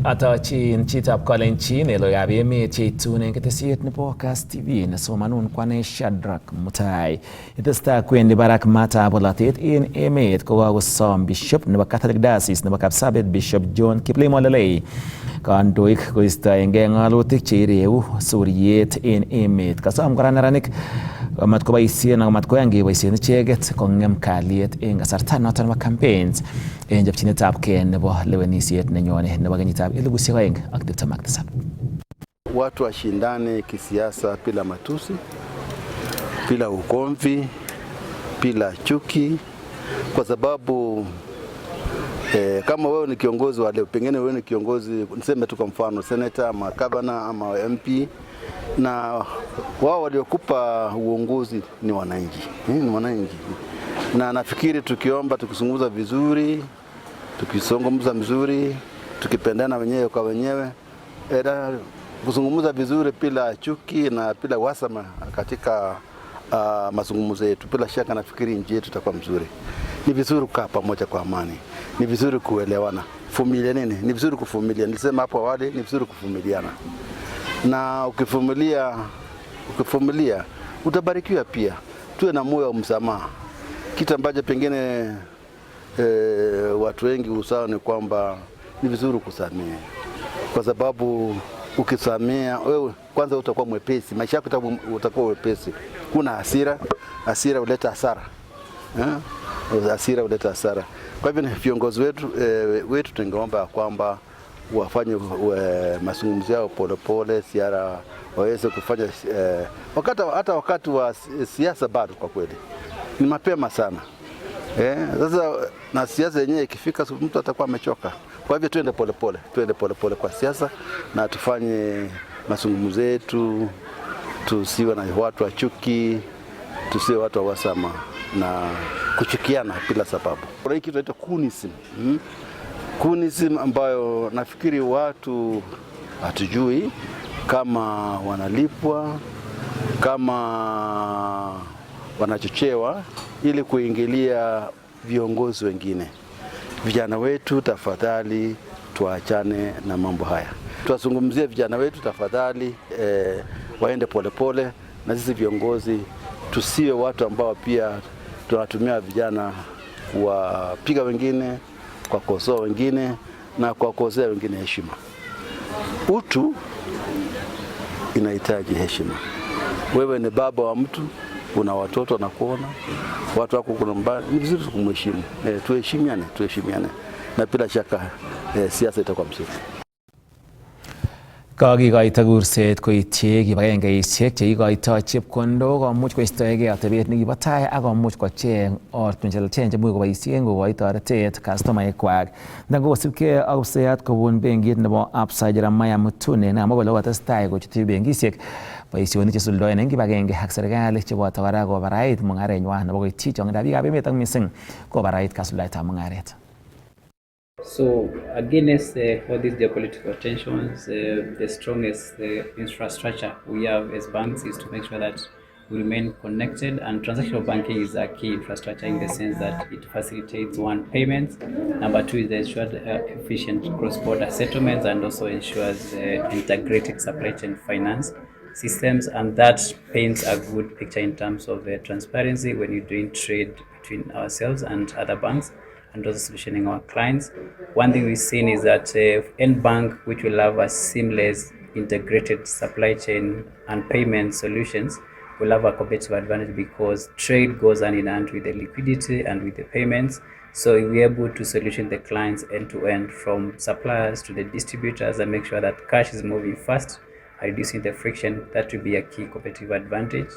Atochin chitab Kalenjin eloikab emet cheitun eng ketesiet nebo Kass TV nesomanun kwane Shadrack Mutai. Itestai kwendi barak matab bolotet en emet kokakosom Bishop nebo Catholic Diocese nebo Kapsabet Bishop John Kiplimo Olelei kandoik koistoengei ng'alalutik cheireu suryet en emet. Kasom kora neranik matkoboisien ak matkoyan keboisien icheket kong'em kalyet en kasarta noton nebo campaigns en chopchinetabgei nebo lewenisiet nenyone nebo kenyitab 2027. Watu washindane kisiasa bila matusi, bila ugomvi, bila chuki, kwa sababu kama wewe ni kiongozi wa leo, pengine wewe ni kiongozi, niseme tu kwa mfano senator ama governor ama MP, na wao waliokupa uongozi ni wananchi, na nafikiri tukiomba, tukizungumza vizuri, tukizungumza mzuri, tukipendana wenyewe kwa wenyewe, kuzungumza vizuri bila chuki na bila wasama katika mazungumzo yetu, bila shaka nafikiri nchi yetu itakuwa mzuri. Ni vizuri kukaa pamoja kwa amani, ni vizuri kuelewana, ni vizuri kuvumilia. Nilisema hapo awali, ni vizuri kuvumiliana, na ukivumilia utabarikiwa pia. Tuwe na moyo wa msamaha, kitu ambacho pengine watu wengi usahau ni kwamba ni vizuri kusamehe, kwa sababu ukisamea wewe kwanza utakuwa mwepesi, maisha yako utakuwa mwepesi. Kuna hasira huleta hasara, hasira huleta hasara. Kwa hivyo viongozi wetu tungeomba kwamba wafanye mazungumzo yao polepole, siara waweze kufanya hata wakati wa siasa bado kwa kweli ni mapema sana. Sasa na siasa yenyewe ikifika mtu atakuwa amechoka. Kwa hivyo tuende polepole kwa siasa na tufanye mazungumzo yetu, tusiwe na watu wa chuki, tusiwe watu wa wasama na kuchukiana bila sababu. Kuna hiki tunaita kunism ambayo nafikiri watu hatujui kama wanalipwa, kama wanachochewa ili kuingilia viongozi wengine. Vijana wetu tafadhali tuachane na mambo haya. Tuwazungumzie vijana wetu tafadhali, waende polepole, na sisi viongozi tusiwe watu ambao pia tunatumia vijana kuwapiga wengine, kwa kukosoa wengine na kwa kukosea wengine heshima. Utu inahitaji heshima. Wewe ni baba wa mtu, una watoto wanakuona, watu wako kuna mbali, ni vizuri kumheshimu. Tuheshimiane. Na bila shaka siasa itakuwa mzuri. Kakikoito kurset koityi kibagengeisiek cheikoito chepkondok komuch koistoegei atebet nekibo tai ak komuch kocheng ortinwek chemuch koboisien kokochi toretet kastomaekwak. Ndangosibgei ak pseyat kobun benkit nebo Absa Jeremiah Mutune nekamwa kole kokotestai kochutyi benkisiek boisionik chesuldoen eng kibagenge ak serikali cheboto kora kobarait mung'arenywan nebo koityi chong'indab biikab emet ak missing kobarait kasuldaetab mung'aret. So against all these geopolitical tensions, the strongest infrastructure we have as banks is to make sure that we remain connected, and transactional banking is a key infrastructure in the sense that it facilitates one, payments, number two is the ensured efficient cross-border settlements, and also ensures integrated supply chain finance systems, and that paints a good picture in terms of transparency when you're doing trade between ourselves and other banks, and also solutioning our clients. One thing we've seen is that NBank, which will have a seamless integrated supply chain and payment solutions, will have a competitive advantage because trade goes hand in hand with the liquidity and with the payments. So we're able to solution the clients end to end, from suppliers to the distributors, and make sure that cash is moving fast, reducing the friction. That will be a key competitive advantage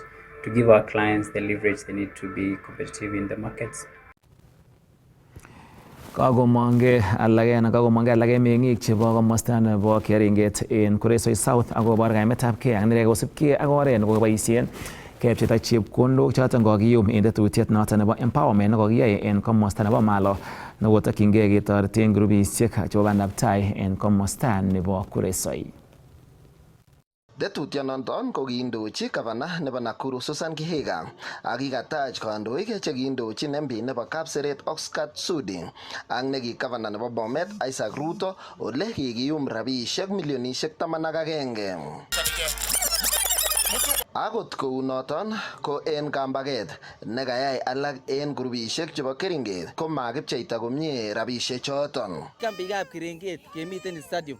to give our clients the leverage they need to be competitive in the markets. Kakomonge alage meng'ik chebo komosta nebo Keringet en Kuresoi South akobor kaimetabgei ak nerek kosibgei ak oret nekokiboisien kepcheita chepkondok choton kokiyum en tetutiet noton nebo empowerment nekokiyai en komosta nebo Malo nekotokyingei ketoreten grupisiek chebo bandab tai en komosta nebo Kuresoi. Tetutienoton ko kiindochi gavana nebo Nakuru Susan Kihika ak kikatach kandoik che kiindochin MP nebo Kapseret Oscar Sudi ak neki gavana nebo Bomet Isaac Ruto ole kikiyum rabisiek milionisiek 11. Akot kounoton ko en kambaget nekayai alak en grupisiek chebo Keringet ko makipcheita komie rabisiek choton. Kambikab Keringet kemiten stadium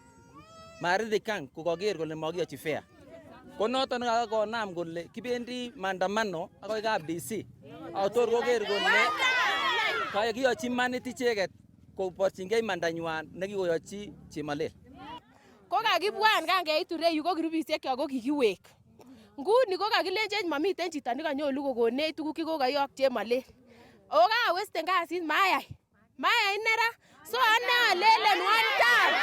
Maridhikan kokaker kole makiyochi fair. Ko noton kakonam kole kibendi maandamano akoi kap DC. Autor koker kole kakiyochi manit icheket koborchingei imandanywan nekikoyochi Chemalel. Ko kakibwan kan keit ireyu ko grupisiek kyok ko kikiwek. Nguni ko kakilenjech mamiten chito nekanyolu kokonech tuguk chekokayok Chemalel. O kawesten kasit mayai nera. So ane alelen one time.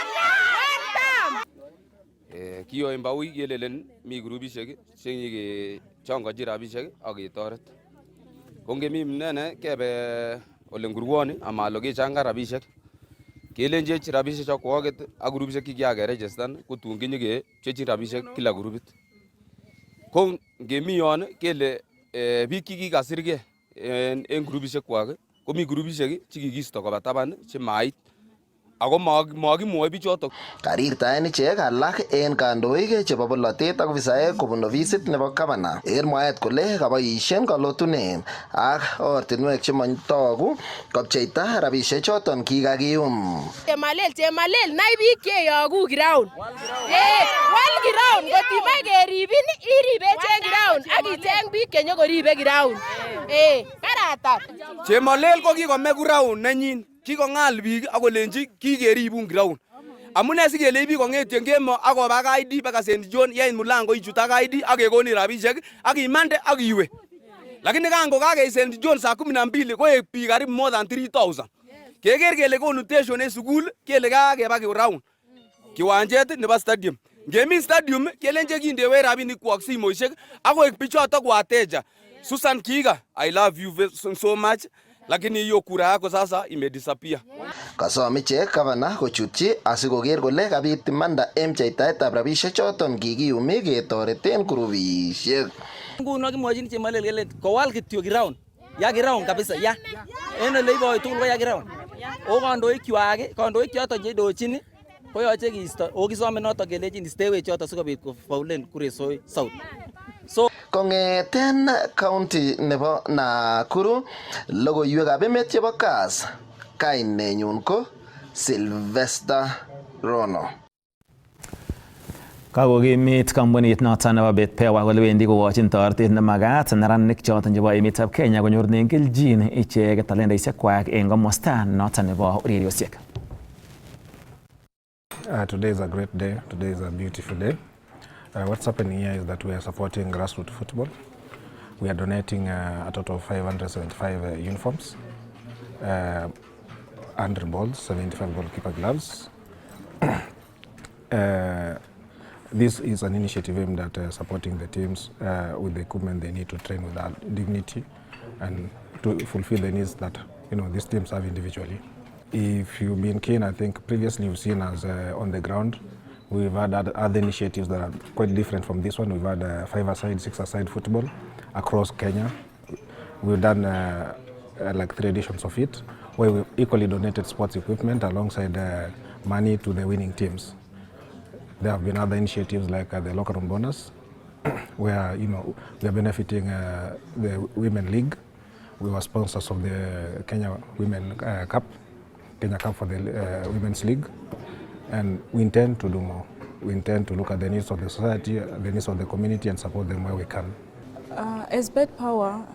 Kiyo mbawui kelelen mi grupisiek che chongochi rabisiek ak ketoret. Kongemi mnene kebe ole ngurwoni amalo kechanga rabisiek. Kelenjech rabisiek chokwoget ak grupisiek kikiakeregistan kotun kinyike pchechi rabisiek kila grupit. Ko ngemi yon kele biik kikikasirge en grupisiek kwak komi grupisiek chekikisto koba taban chemait ako makimwoe bichotok. Karirtaen ichek alak en kandoik chebo bolotet ak ofisaek kobun ofisit nebo gavana en mwaet kole kaboisien kalotunen ak ortinwek chemotogu kopcheita rabisiek choton kikakiyum. Chemalel nai biik cheyogu ground. Wal ground kotimai keribin iribechen ground ak icheng biik chenyokoribe ground. Karatar. Chemalel ko kikome ground nenyin. Kikong'al biik akolenji kikeribun ground. Amune sikele biik kong'etien kemo akoba ID baka St John yait mulango ichut ak ID ak kekoni rabisiek ak imande ak iwe. Lakini kango kake St John saa 12 koek biik karibu more than 3000. Keker kele connotation en sukul kele kakeba ground. Kiwanjet nebo stadium. Ngemi stadium kelenje kindewe rabinik kwak simoisiek akoek bichotok wateja. Susan Kihika, I love you so much. Lakini hiyo kura yako sasa imedisappear. Kasom ichek gavana kochutyi asikoker kole kabit imanda en pcheitaetab rabisiek choton kikiyumi ketoreten grupisiek. Nguno kimwochin Chemalel kele kowal kityo ground. Ya ground kabisa ya. En ole iboe tugul ko ya ground. O kandoik choton cheindochin koyoche kiisto. O kisome noton kelenjin istewe choton sikobit kofaulen Kuresoi South. So kongeten county nebo Nakuru logoiwekab emet chebo Kass, kainenyun ko Sylvester Rono. Kakokimit kampunit noton nebo Betpewa kole wendi kokochin toretet nemagat neranik choton chebo emetab Kenya konyorunen keljin icheket talendaisiekwak en komosta noton nebo ureriosiek. Today is a great day. Today is a beautiful day. What's happening here is that we are supporting grassroots football. We are donating a total of 575 uniforms, 100 balls, 75 goalkeeper gloves. This is an initiative aimed at supporting the teams with the equipment they need to train with dignity and to fulfill the needs that these teams have individually. If you've been keen, I think previously you've seen us on the ground. We've had other initiatives that are quite different from this one. We've had 5-a-side, 6-a-side football across Kenya. We've done like 3 editions of it, where we equally donated sports equipment alongside money to the winning teams. There have been other initiatives like the locker room bonus, where we are benefiting the Women League. We were sponsors of the Kenya Women Cup, Kenya Cup for the Women's League. And we intend to do more. We intend to look at the needs of the society, the needs of the community, and support them where we can. As Betpewa,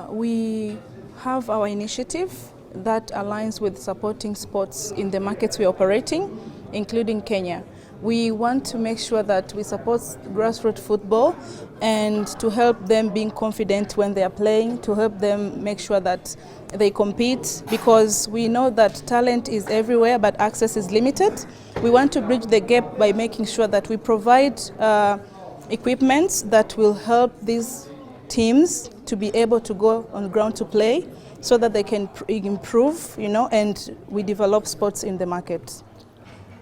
we have our initiative that aligns with supporting sports in the markets we're operating, including Kenya. We want to make sure that we support grassroots football and to help them being confident when they are playing, to help them make sure that they compete, because we know that talent is everywhere but access is limited. We want to bridge the gap by making sure that we provide equipment that will help these teams to be able to go on ground to play so that they can improve, and we develop sports in the market.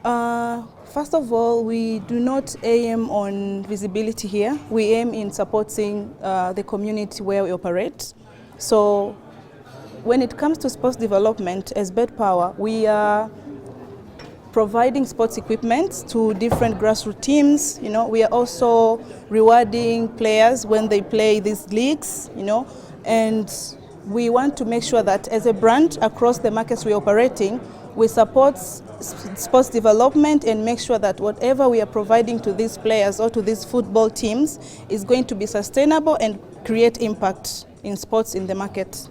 First of all, we do not aim on visibility here. We aim in supporting the community where we operate. So when it comes to sports development, as Bed Power, we are providing sports equipment to different grassroots teams. You know, we are also rewarding players when they play these leagues, you know, and we want to make sure that as a brand across the markets we're operating, we support sports development and make sure that whatever we are providing to these players or to these football teams is going to be sustainable and create impact in sports in the market.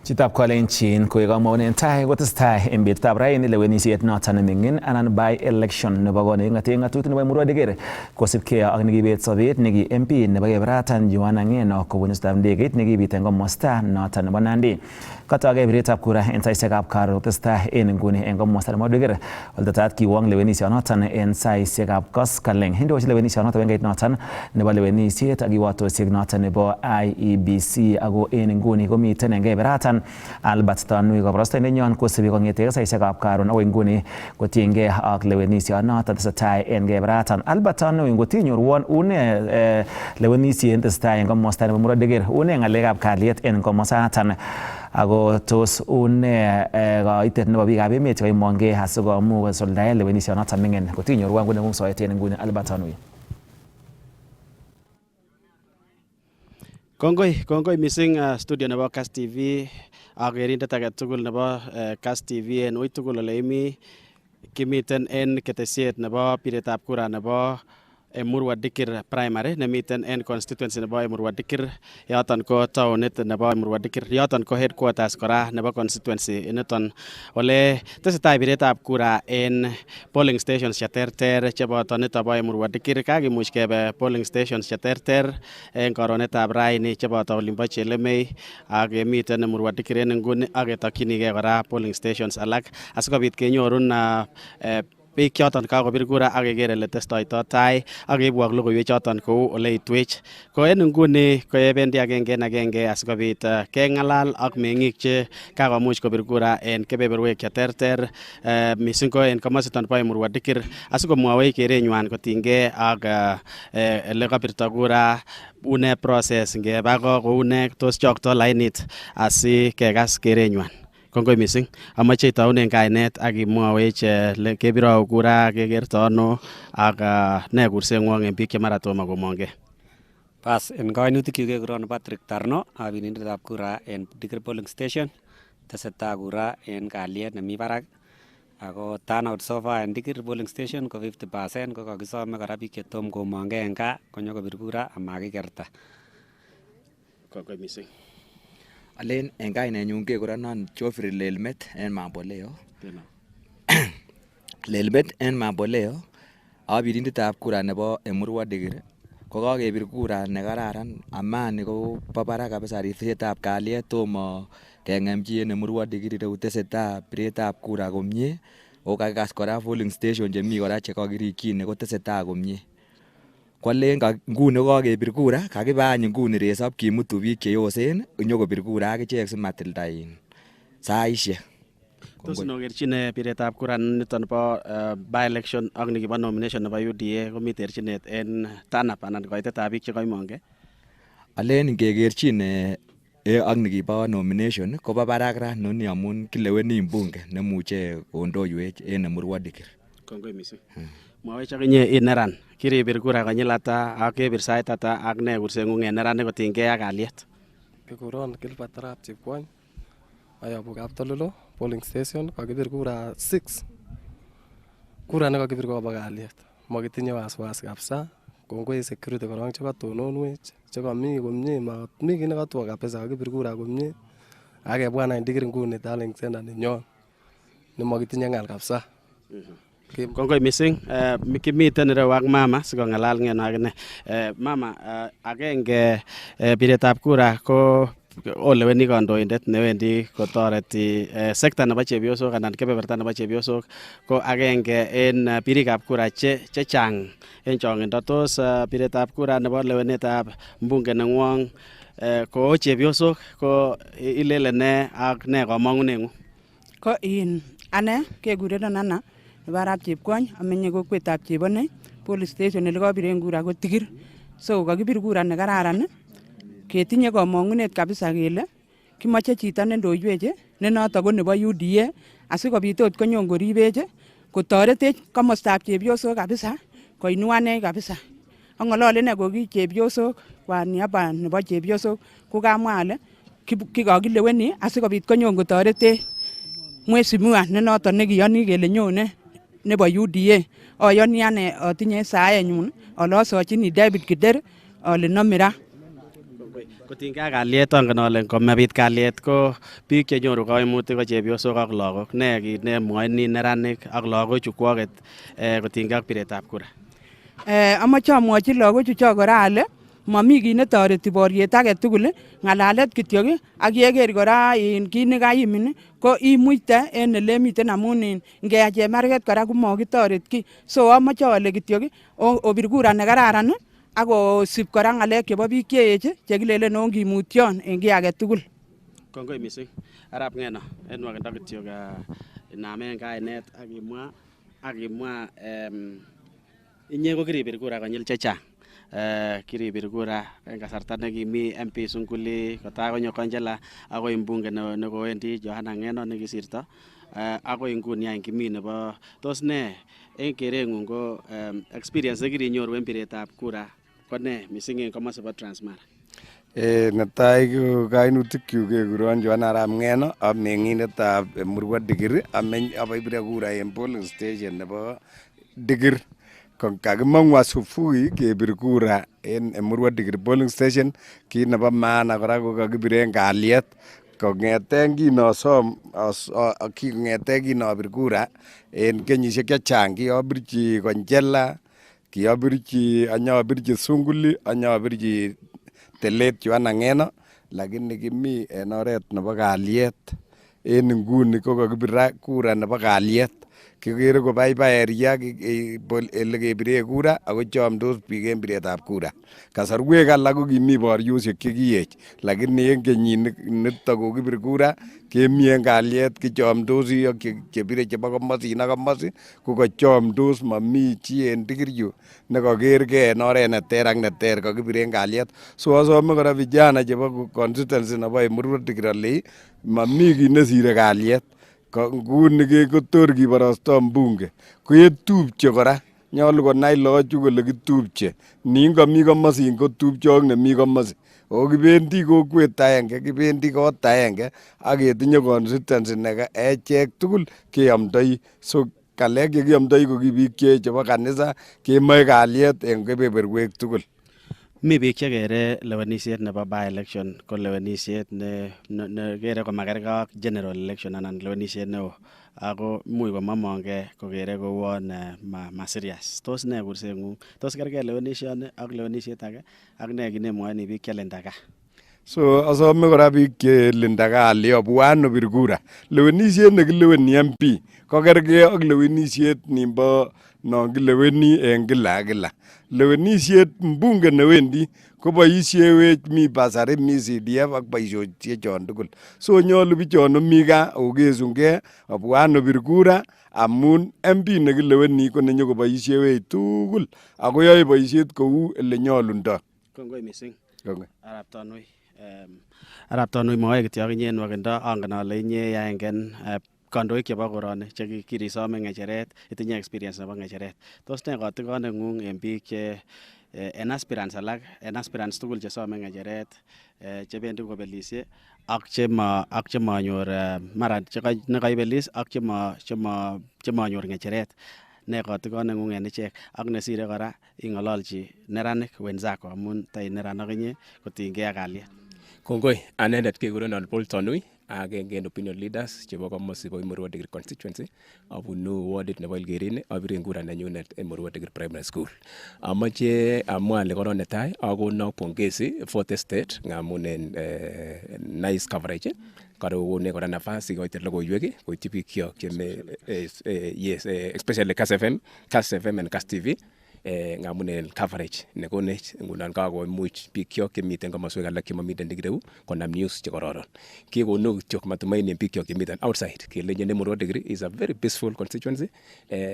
Chitab Kolenjin koek kamaunen tai kotestai en betutab raini lewenisiet noton neming'in anan by election nebo koning'ate ng'atutik nebo Emurua Dikir kosibkei ak nekibet sobet neki MP nebo Kebratan Joanna Ng'eno kobun istab ndegeit nekibit en komosta noton nebo Nandi. Kotokei biretab kura en saisiekab karon kotestai en nguni en komosta nebo Dikir. Oltetat kiwong lewenisionoton en saisiekab koskoleng. Indochi lewenisionoton bengeit noton nebo lewenisiet ak kiwatosiek noton nebo IEBC ako en nguni komiten en Kebratan Albert Tanui kabarastaindenyon kosibi kong'ete saisiekab karon akoi nguni kotiengei ak lewenisionoton tesetai en Kebratan. Albert Tanui ngotinyorwon une lewenisiet tesetai en komosta nebo Emurua Dikir, une ng'alekab kalyet en komosaton ako tos une kaitet nebo biikab emet chekaimongei asikomuch kosuldaen lewenisionoton ming'in kotinyorwon nguni soet en nguni Albert Tanui. Kongoi missing studio nebo Kass TV ak kerindet age tugul nebo Kass TV en ui tugul ole imi kimiten en ketesiet nebo piretab kura nebo Emurua Dikir primary nemiten en constituency nebo Emurua Dikir, yoton ko taonit nebo Emurua Dikir, yoton ko headquarters kora nebo constituency initon ole tesetai biretab kura en polling stations cheterter cheboto nito bo Emurua Dikir. Kakimuch kebe polling stations cheterter en koronetab raini cheboto olimbo Chelemei ak miten Emurua Dikir en nguni ak ketokyinigei kora polling stations alak asikobit kenyorun biik choton kakobir kura ak keker ele testoito tai ak keibwok logoiwek choton kou ole itwech. Ko en nguni kebendi agenge en agenge asikobit keng'alal ak meng'ik che kakomuch kobir kura en kebeberwek cheterter missing ko en komositon bo Emurua Dikir asikomwowech kerenywan kotinygei ak ele kabirto kura, une process ngeba ko koune tos chokto lainit asikekas kerenywan. Kongoi missing. Amache itaunen kainet ak imwowech kebirou kura kekerto ano ak ne kurseng'wong en biik che mara tomo komongei. Bas, en kainutik kekuron Patrick Tarno, abirindetab kura en Dikir polling station. Tesetai kura en kalyet nemi barak. Ako turnout so far en Dikir polling station ko 50%, ko kakisome kora biik che tom komongei en gaa konyo kobir kura amakikerta. Kongoi missing. Alen en kainenyun kekurenon Geoffrey Lelmet en Mamboleo. Lelmet en Mamboleo, abirindetab kura nebo Emurua Dikir. Ko kakebir kura nekararan, amani ko bo barak kabisa, ripsetab kalyet tomo keng'em chi en Emurua Dikir ireu tesetai biretab kura komie. O kakikas kora polling station chemi kora chekakirikyin ko tesetai komie. Kwalen nguni kakebir kura, kakibe any nguni resop kimutu biik cheyosen nyokobir kura akichek simatilda saisiek. Tos nokerchine biretab kura niton bo by election ak nikibo nomination nebo UDA komi terchinet en turn-up anan koitetab biik chekaimongei? Alen ngekerchine ak nikibo nomination kobo barak ra noni amun kileweni mbunge nemuche kondoiwech en Emurua Dikir. Kongoi missing. Mwawech akinye ineran, kiribir kura konyil ata ak kebir sait ata ak ne kurseng'ung en neranik kotinygei ak kalyet? Kekuron Gilbert Arap Chepkwony, ayobu Kaptololo polling station, kakibir kura 6. Kura nekakibir kobo kalyet, makitinye wasiwasi kabisa. Kongoi security korong chekatononwech, chekami komie, mi kiy nekatwo kabisa, kakibir kura komie ak kebwan any Dikir nguni tallying center nenyon nemakitinye ng'al kabisa. Kongoi missing. Kimiten ireu ak mama sikong'alal Ng'eno akine. Mama, agenge biretab kura ko oleweni kandoindet newendi kotoreti sekta nebo chepyosok anan kebeberta nebo chepyosok ko agenge en birikab kura chechang en chong'indo. Tos biretab kura nebo lewenetab mbunge neng'wong ko chepyosok ko ilele ne ak ne kamang'uneng'ung? Ko ane kekurenon Anna nebo Arap Chepkwony, amenye kokwetab Chebone, police station ele kabiren kura ko Tigir. So kakibir kura ne kararan, ketinye komong'unet kabisa kele kimoche chito nendoiwech ne noto ko nebo UDA asikobit ot konyon koribech kotoretech komostab chepyosok kabisa koinuanech kabisa. Ang'olole ine ko ki chepyosok kwa niaba nebo chepyosok ko kamwa ale kikakileweni asikobit konyon kotoretech mheshimiwa ne noton nekiyoni kele nyone nebo UDA. Ayoni ane atinye saenyun ale asochini David Kider ale nomira. Kotinygei ak kalyet angen ale ngomabit kalyet ko biik chenyoru kaimutik ko chepyosok ak lagok. Ne kit nemwoini neranik ak lagochu kwoget kotinygei ak biretab kura? Amache amwochi lagochu cho kora ale mami kit netoreti boriet age tugul, ng'alalet kityo ak yeker kora kit nekaimin ko imuite en elemiten amun ngeyai chemarget kora komokitoret ki. So amache ale kityo obir kura ne kararan ak kosib kora ng'alek chebo biik cheech chekilelen ongimutyon en kiy age tugul. Kongoi missing. Arap Ng'eno, en wakindo kityo inamen kainet ak imwa inye ko kiribir kura konyil chechang. Kiribir kura en kasarta nekimi MP Sunguli, kotakonyo Konjela, akoi mbunge nekowendi Johana Ng'eno nekisirto, akoi nguni any kimi nebo tos ne en kereng'ung ko experience nekirinyoru en biretab kura ko ne missing en komosi bo Transmara? Netai ko kainutikyuk kekuron Johana Arap Ng'eno, ameng'indetab Murwa Digir, abire kura en polling station nebo Digir. Kakimong'u asubuhi kebir kura en Murwa Digir polling station. Kit nebo maana kora ko kakibiren kalyet. Kong'eten kinobir kura en kenyisiek chechang, kiabirchi Konjela, anyabirchi Sunguli, anyabirchi Telet Johana Ng'eno, lakini kimi en oret nebo kalyet. En nguni ko kakibir kura nebo kalyet. Kikere ko baibai eria ele kebire kura ako chomdos biik en biretab kura. Kasarwek alak ko kimi boryosiek chekiyech, lakini en kenyit nito kokibir kura kemi en kalyet, kichomdosi ak chebire chebo komosin ak komosi ko kachomdos, mami chi en Digir yu nekakergei en oret neter ak neter, kakibir en kalyet. So asome kora vijana chebo constituency nebo Murwa Digir ale mami kit nesire kalyet. Nguni kotor kiborosto mbunge ketupche kora, nyolu konai loochu kole kitupche, nin komi komosin kotupche ak nemi komosi. O kibendi kokwet aenge, kibendi kot aenge ak ketinye constituency ne echek tugul keyomdoi. So kalek chekiyomdoi ko ki biik chebo kanisa, kemoe kalyet en kebeberwek tugul. Mi biik chekere lewenisiet nebo by-election ko lewenisiet ne kere komakergei ak general election anan lewenisiet neo, ako imuch komamongei kokere kouon ma serious. Tos ne kurseng'ung? Tos kergei lewenisioni ak lewenisiet age ak ne kit nemwoini biik chelinda gaa? So asome kora biik chelinda gaa ale obwan obir kura. Lewenisiet nekileweni MP ko kergei ak lewenisiet nimbo non kileweni en kila kila. Lewenisiet mbunge newendi ko boisiewech, mi basari, mi CDF ak boisiosiek chon tugul. So nyolu bichon mi gaa okesungei obwan obir kura amun MP nekileweni ko nenyo koboisiewech tugul ako yoe boisiet kou ele nyolundo. Kongoi missing. Kongoi. Arap Tanui moe kityo ak inye en wakindo, angen ale inye yaengen kandoik chebo koroni chekirisome ng'echeret, itinye experience nebo ng'echeret. Tos ne kotigoneng'ung en biik che en aspirants alak, en aspirants tugul chesome ng'echeret chebendi kobelisie ak chemanyor mara nekaibelis ak chemanyor ng'echeret, ne kotigoneng'ung en ichek ak nesire kora ing'ololchi neranik wenzako amun tai neran ak inye kotinygei ak kalyet? Kongoi, anendet kekurenon Paul Tanui, agenge en opinion leaders chebo komosi bo Murwa Digir constituency. Abunu wardit nebo Ilkerin, abiren kura nenyunet en Murwa Digir primary school. Amoche amwa ale koron netai akono pongezi Fourth Estate ngamun en nice coverage. Karokone kora nafas ikoite logoiwek koityi biik kyok cheme especially Kass FM and Kass TV ngamun en coverage nekonech ngunon kakomuch biik kyok chemiten komoswek alak chemomiten Digireu konam news chekororon. Kikonu kityok matumaini en biik kyok chemiten outside kelenjin Emurua Digiri is a very peaceful constituency.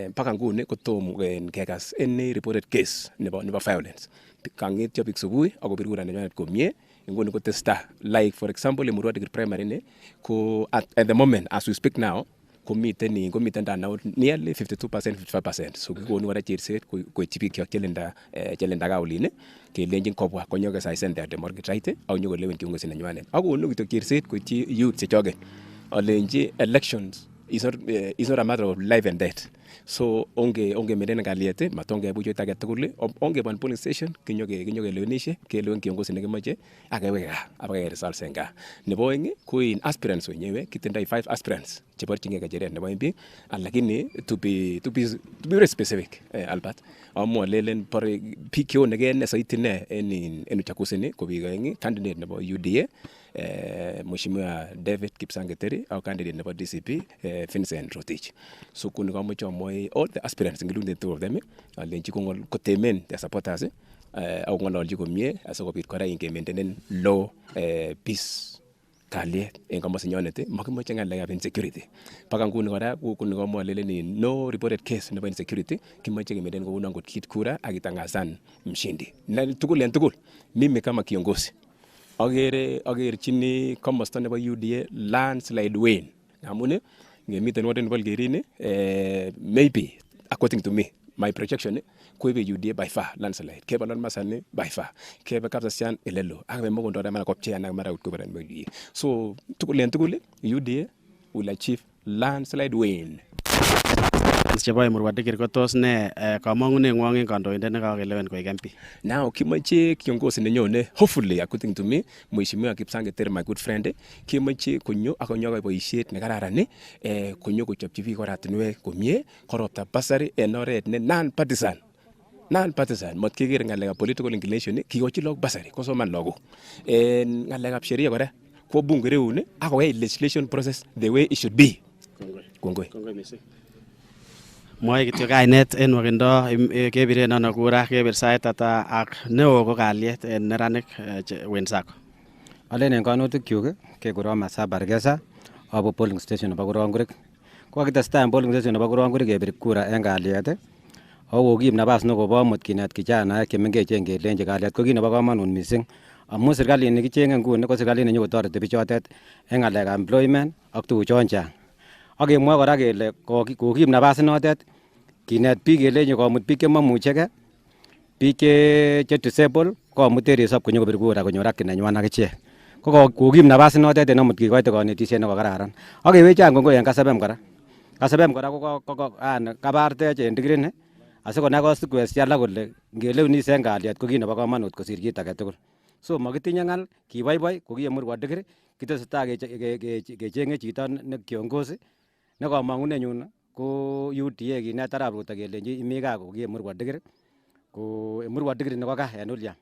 Mpaka nguni kotom kekas any reported case nebo violence. Kang'etyo biik subui akobir kura nenywanet komie. Nguni kotesta like for example Emurua Digiri primary ni ko at the moment as we speak now komiten turnout nearly 52% 55%. So kikonu kora cherset koityi biik kyok chelenda kaulin kelenjin kobwa konyokesaisen their democratic right ak nyokolewen kiongozi nenywanet. Akonu kityok cherset koityi youth chechoget alenji elections is not a matter of life and death. So onge meden kalyet matonge buchoit age tugul onge ban polling station kinyokelewenishe kelewen kiongozi nekimoche akeweke gaa abake results en gaa. Nebo oeng ko in aspirants wenyewe kitindoi 5 aspirants cheborchingei kecheret nebo MP lakini to be very specific Albert amwa lelen pore biik cheonege saiti ne en uchaguzi ni ko biik oeng candidate nebo UDA Mheshimiwa David Kipsang-Geteri au candidate nebo DCP Vincent Rotich. So kuni kamuche amwoi all the aspirants including the two of them alenji kotemen their supporters au ng'ololji komie asikobit kora ingementenen law peace kalyet en komosinyonet makimoche ng'alekab insecurity. Paka nguni kora kuni kamwa lelen no reported case nebo insecurity kimoche kemeten kounon kot kiit kura akitangasan mshindi. Tugul en tugul mimi kama kiongozi agerchini komosta nebo UDA landslide win. Amun ngemiten ward nebo Lgerini maybe according to me my projection koibe UDA by far landslide. Kebe Masani by far. Kebe Kapsasian elelo. Akebe Mogondo mara kopchea na mara utkuberan UDA. So tugul en tugul UDA will achieve landslide win. Chebo Emurua Digiri ko tos ne kamang'uneng'wong en kandoindet nekakelewen koik MP? Now kimoche kiongozi nenyone hopefully according to me Mheshimiwa Kipsang-Geteri my good friend kimoche konyo akonyokoy boisiet nekararan konyo kochopchi biik oratinwek komie koropta basari en oret ne non partisan mat keker ng'alekab political inclination kikochi lagok basari kosoman lagok en ng'alekab sheria kora kwo bunge reun akoyai legislation process the way it should be. Kongoi missing. Mwae kityo kainet en wakindo kebiren ano kura kebir sait ata ak neo ko kalyet en neranik wenzako. Alen en kanutikchuk kekuron Masaba Regesa abu polling station nebo Kurongurik. Ko kakitestai en polling station nebo Kurongurik kebir kura en kalyet ako kokiib nabas nekobo amut kinet kijanaek chemengechen kelenji kalyet ko kit nebo komonut missing amun serkalit nekicheng'e nguni ko serkalit nenyokotoreti bichotet en ng'alekab employment ak tuguchon chang. Ak kemwa kora kele kokiib nabas inotet kinet biik kelenji komut biik chemomuchege, biik che disable komut en resop konyokobir kura konyor haki nenywan ak ichek. Ko kokiib nabas inotet en amut kikoite konetisiet nekokararan. Ak kewechan kongoi en Kasebem kora. Kasebem kora ko kabartech en Digirini asikonai constituency alak kole ngelewenis en kalyet ko kit nebo komonut kosir kit age tugul. So makitinye ng'al kiboiboi ko ki Emurua Digiri kitesetai kecheng'e chito ne kiongozi ne kamang'unetnyun ko UDA kinet Arap Ruto kelenji imi gaa ko ki Emurua Digiri ko Emurua Digiri nebo gaa en Uliam.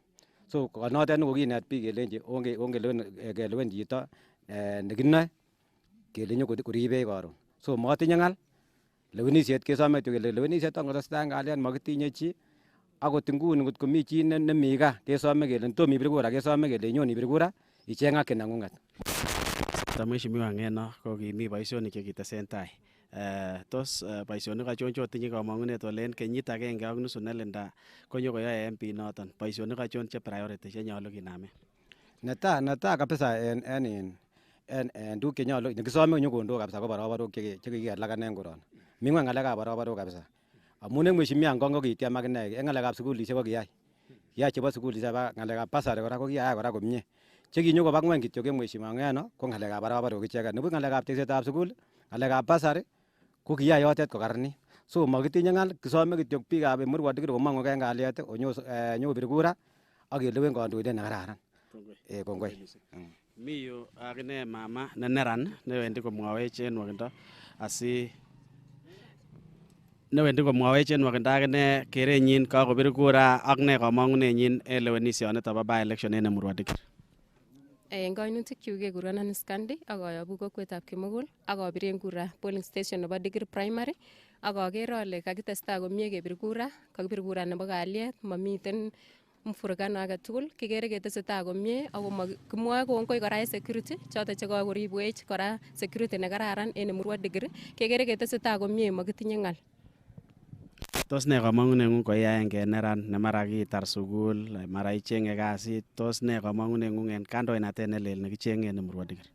So konotet ne kokinet biik kelenji kelewen chito nekinoe kelenji koribech karon. So matinye ng'al lewenisiet kesome kityo kele lewenisiet angotestai kalyet makitinye chi akot nguni ngot komi chi nemi gaa kesome kele tom ibir kura kesome kele nyon ibir kura icheng haki neng'ung'et. Mheshimiwa Ng'eno ko kimi boisionik chekitesentai. Tos boisionik achon chotinye kamang'unet ole en kenyit agenge ak nusu nelinda konyokoyoe MP noton, boisionik achon che priority chenyolu kinamen? Netai kabisa en tuguk chenyolu nekisome konyokondo kabisa ko barabarok chekikelakan en koroni. Mi ngweny ng'alekab barabarok kabisa amun en Mheshimiwa Ngong ko kitiem akine en ng'alekab sukulisiek ko kiyai chebo sukulisiek ng'alekab basari kora ko kiyai kora komie. Chekinyokoba ngweny kityo en Mheshimiwa Ng'eno ko ng'alekab barabarok icheket. Nibuch ng'alekab teksetab sukul, ng'alekab basari ko kiyai yotet kokaranit. So makitinye ng'al kisome kityo biikab Emurua Digiri komong'u en kalyet nyokobir kura ak kelewen kandoindet nekararan. Kongoi. Mi yu akine mama ne neran newendi komwawech en wakindo akine kerenyin kakobir kura ak ne kamang'unenyin en lewenisionet bo by election en Emurua Digiri. En kainutikchuk kekuron Anis Kandi ak ayobu kokwetab Kimugul ak abiren kura polling station nebo Digiri primary ak aker ale kakitestai komie kebir kura, kakibir kura nebo kalyet, mamiten mfurugano age tugul, kikere ketesetai komie ako kimwoe kongoi kora en security choton chekakoribwech kora security nekararan en Emurua Dikir, kekere ketesetai komie makitinye ng'al. Tos ne kamang'uneng'ung koi aenge neran nemara kitar sukul, mara icheng'e kasit, tos ne kamang'uneng'ung en kandoinatet nelel nekicheng'e en Emurua Dikir?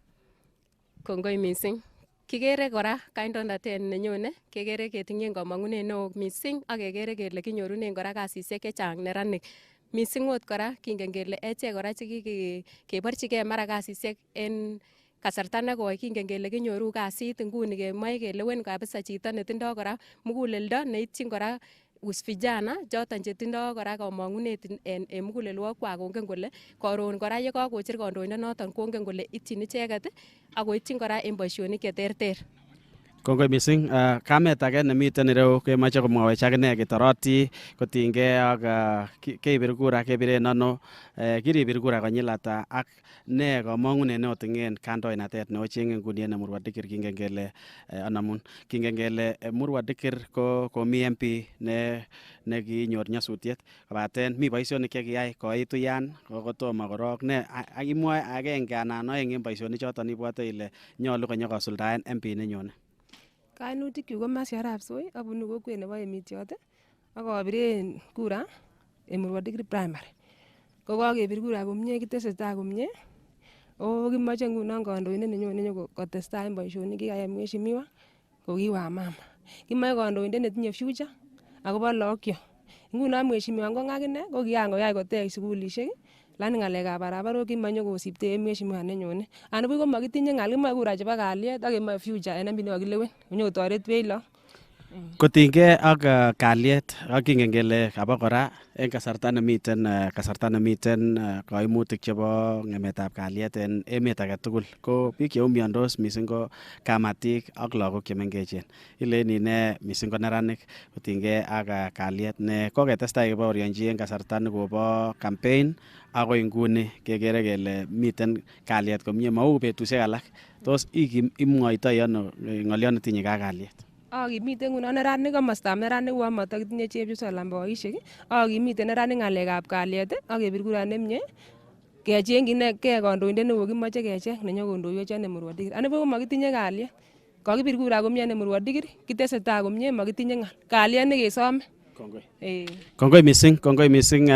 Kongoi mising. Kikere kora kandoinatet nenyone, kekere ketinye kamang'unet neo mising ak kekere kele kinyorunen kora kasisiek chechang neranik. Mising ot kora kingen kele echek kora chekikeborchigei mara kasisiek en kasarta nekoi, kingen kele kinyoru kasit nguni kemoe kelewen kabisa chito netindoi kora muguleldo neityin kora vijana choton chetindoi kora kamang'unet en mugulelwokwak, kongen kole karon kora yekakocher kandoindet noton kongen kole ityin icheket ako ityin kora en boisionik cheterter. Kongoi mising. Kamet age nemiten ireu kemoche komwawech akine kitoroti kotinygei ak keibir kura kebiren ano, kiribir kura konyil ata ak ne kamang'unet neoting'en kandoinatet neocheng'e nguni en Emurua Dikir, kingen kele anamun kingen kele Emurua Dikir ko komi MP ne kinyor nyasutiet kobaten mi boisionik chekiyai koitu yan kotomo korok, ne imwoe agenge anan oeng en boisionik choton ibwote ile nyolu konyokosuldaen MP nenyone? Kainutikyuk ko Mercy Arap Soi, abunu kokwet nebo Emitiot ak abiren kura Emurua Dikir primary. Ko kakebir kura komie, kitesetai komie. Kimoche ngunon kandoindet nenyone nyokotestai en boisionik kikayai mheshimiwa ko ki Wamama. Kimoche kandoindet netinye future akobo lagokyo. Ngunon mheshimiwa Ngong akine ko kiyan koyai kotech sukulisiek, lakini ng'alekab barabarok kimanyokosipte en mheshimiwa nenyone. Anibuch komakitinye ng'al, kimoe kura chebo kalyet ak kemoe future en MP nekakilewen konyokotoretwech lagok. Kotinygei ak kalyet ak kingen kele abakora en kasarta nemiten kaimutik chebo ng'emetab kalyet en emet age tugul, ko biik cheumiandos mising ko kamatik ak lagok chemengechen. Ileni ne mising ko neranik kotinygei ak kalyet ne koketestai kebaorionji en kasarta nekobo campaign akoi nguni kekere kele miten kalyet komie mau betusiek alak. Tos imwoitoi ano ng'oliot netinye kalyet? Akimiten ngunon neranik komostab neranik uon matakitinye chepyosok anan boisiek, akimiten neranik ng'alekab kalyet ak kebir kura nemie, kechengyinege kandoindet neo kimoche kecheng nenyokondoiwech en Emurua Dikir. Anibuch komakitinye kalyet, kakibir kura komie en Emurua Dikir, kitesetai komie, makitinye ng'al. Kalyet nekesome. Kongoi mising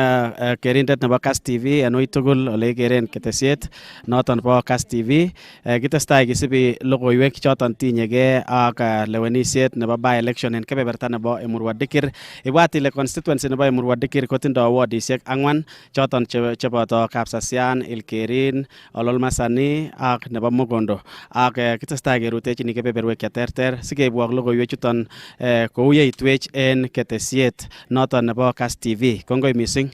kerindet nebo Kass TV en ui tugul ole ikeren ketesiet noton bo Kass TV. Kitestai kisibi logoiwek choton tinyegei ak lewenisiet nebo by election en kebeberta nebo Emurua Dikir. Ibwat ile constituency nebo Emurua Dikir kotindoi wardisiek 4 choton cheboto Kapsasian, Ilkerin, Ololmasani ak nebo Mugondo. Ak kitestai kerutechini kebeberwek cheterter sikebwok logoiwek chuton kou yeitwech en ketesiet noton nebo Kass TV. Kongoi mising.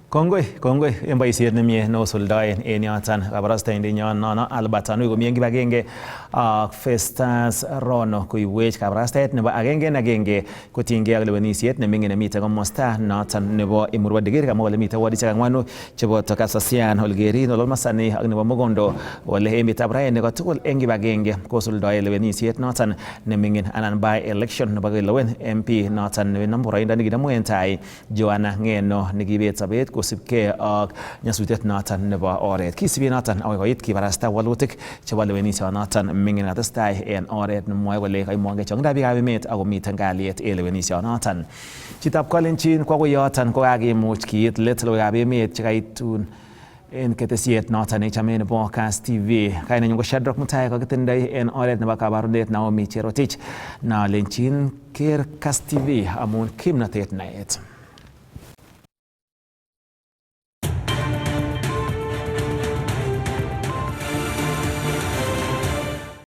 Kongoi en boisiet nemie nosuldaen en yoton kabarastaindenyon nono Albert Anui komien kibagenge ak Festus Rono koibwech kabarastaet nebo agenge en agenge kotinygei ak lewenisiet neming'in nemiten komosta noton nebo Emurua Dikir, kamwa kole miten wardisiek 4 cheboto Kapsasian, Olkerin, Ololmasani ak nebo Mugondo, ole emetab raini kotugul en kibagenge kosuldaen lewenisiet noton neming'in anan by election nebo kelewen MP noton nebo boroindo nekinamu en tai Joanna Ng'eno nekibet sobet kosibgei ak nyasutiet noton nebo oret. Kisibi noton akoi koit kibarasta walutik chebo lewenisionoton ming'in atestai en oret nemwoe kole kaimongei chong'indab biikab emet ako miten kalyet en lewenisionoton. Chitab Kalenjin ko akoi yoton kokakimuch kiit let logoiwekab emet chekaitun en ketesiet noton nechame nebo Kass TV. Kainenyun ko Shadrack Mutai, kakitindoi en oret nebo kabarunet Naomi Cherotich. Nalenjin ker Kass TV amun kimnatet naet.